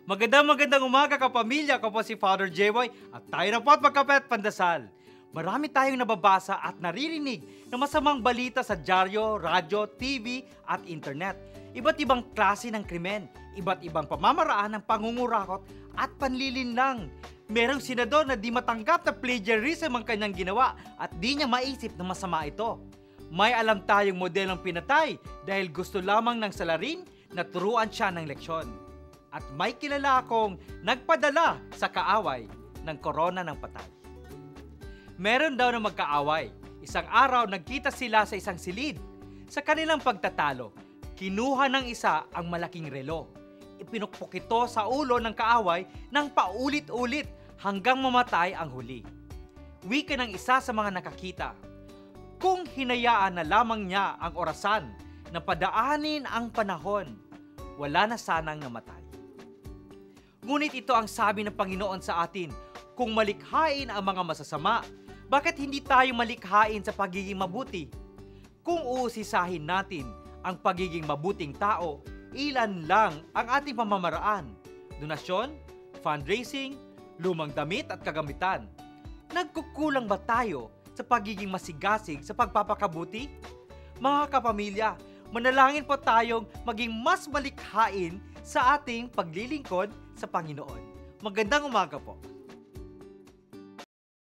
Magandang umaga kapamilya, ako po si Father J.Y. at tayo na po at magkape at pandasal. Marami tayong nababasa at naririnig na masamang balita sa dyaryo, radyo, TV at internet. Iba't ibang klase ng krimen, iba't ibang pamamaraan ng pangungurakot at panlilinlang. Merong senador na di matanggap na plagiarism ang kanyang ginawa at di niya maisip na masama ito. May alam tayong modelong pinatay dahil gusto lamang ng salarin na turuan siya ng leksyon. At may kilala akong nagpadala sa kaaway ng korona ng patay. Meron daw na magkaaway. Isang araw nagkita sila sa isang silid. Sa kanilang pagtatalo, kinuha ng isa ang malaking relo. Ipinukpok ito sa ulo ng kaaway ng paulit-ulit hanggang mamatay ang huli. Wika ng isa sa mga nakakita, kung hinayaan na lamang niya ang orasan na padaanin ang panahon, wala na sanang namatay. Ngunit ito ang sabi ng Panginoon sa atin, kung malikhain ang mga masasama, bakit hindi tayo malikhain sa pagiging mabuti? Kung uusisahin natin ang pagiging mabuting tao, ilan lang ang ating pamamaraan? Donasyon, fundraising, lumang damit at kagamitan. Nagkukulang ba tayo sa pagiging masigasig sa pagpapakabuti? Mga kapamilya, manalangin po tayong maging mas malikhain sa ating paglilingkod sa Panginoon. Magandang umaga po.